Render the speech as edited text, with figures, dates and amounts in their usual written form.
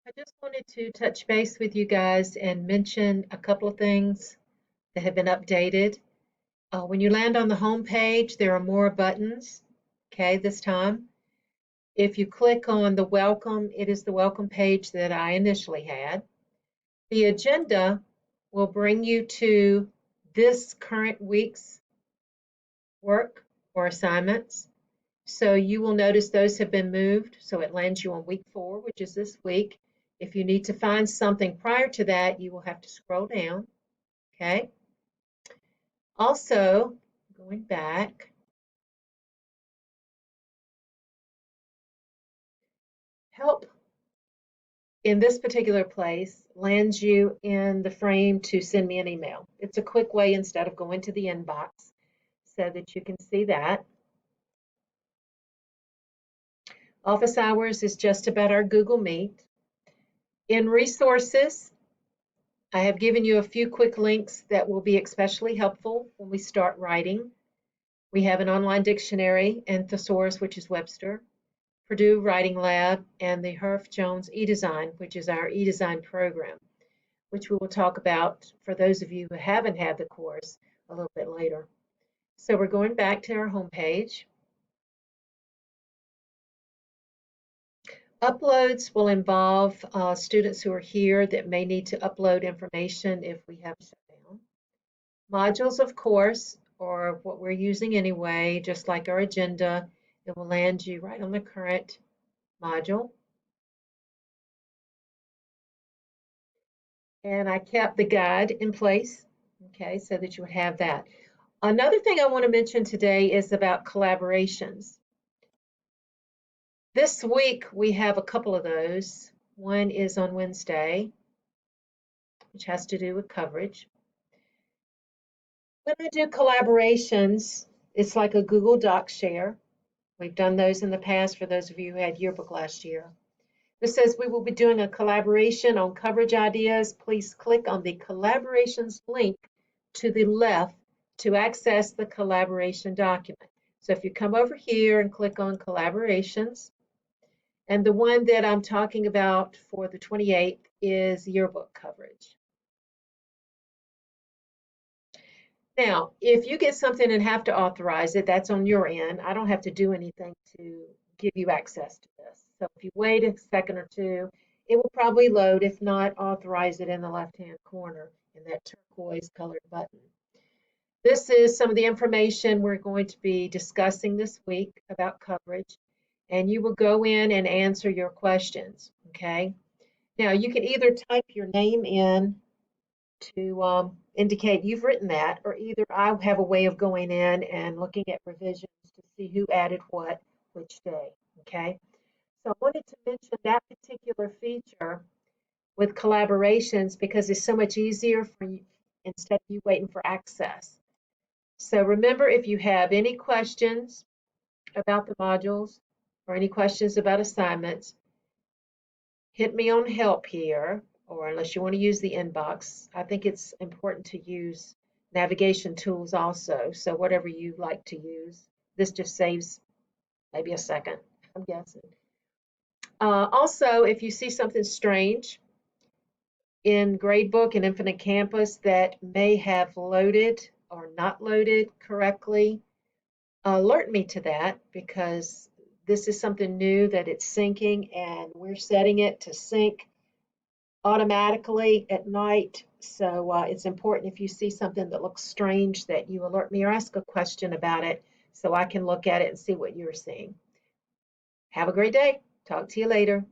I just wanted to touch base with you guys and mention a couple of things that have been updated. When you land on the home page, there are more buttons, okay, this time. If you click on the welcome, it is the welcome page that I initially had. The agenda will bring you to this current week's work or assignments. So you will notice those have been moved. So it lands you on week 4, which is this week. If you need to find something prior to that, you will have to scroll down. Okay. Also, going back, help in this particular place lands you in the frame to send me an email. It's a quick way instead of going to the inbox so that you can see that. Office hours is just about our Google Meet. In resources, I have given you a few quick links that will be especially helpful when we start writing. We have an online dictionary and thesaurus, which is Webster, Purdue Writing Lab, and the Herff Jones eDesign, which is our eDesign program, which we will talk about for those of you who haven't had the course a little bit later. So we're going back to our home page. Uploads will involve students who are here that may need to upload information if we have shut down. Modules, of course, are what we're using anyway, just like our agenda. It will land you right on the current module. And I kept the guide in place, okay, so that you would have that. Another thing I want to mention today is about collaborations. This week we have a couple of those. One is on Wednesday, which has to do with coverage. When I do collaborations, it's like a Google Doc share. We've done those in the past for those of you who had yearbook last year. This says we will be doing a collaboration on coverage ideas. Please click on the collaborations link to the left to access the collaboration document. So if you come over here and click on collaborations, and the one that I'm talking about for the 28th is yearbook coverage. Now, if you get something and have to authorize it, that's on your end. I don't have to do anything to give you access to this. So if you wait a second or two, it will probably load. If not, authorize it in the left-hand corner in that turquoise colored button. This is some of the information we're going to be discussing this week about coverage, and you will go in and answer your questions, okay? Now, you can either type your name in to indicate you've written that, or either I have a way of going in and looking at revisions to see who added what which day, okay? So I wanted to mention that particular feature with collaborations because it's so much easier for you instead of you waiting for access. So remember, if you have any questions about the modules or any questions about assignments, hit me on help here, or unless you want to use the inbox. I think it's important to use navigation tools also. So whatever you like to use, this just saves maybe a second, I'm guessing. Also, if you see something strange in Gradebook and Infinite Campus that may have loaded or not loaded correctly, alert me to that because this is something new that it's syncing and we're setting it to sync automatically at night. So it's important if you see something that looks strange that you alert me or ask a question about it so I can look at it and see what you're seeing. Have a great day. Talk to you later.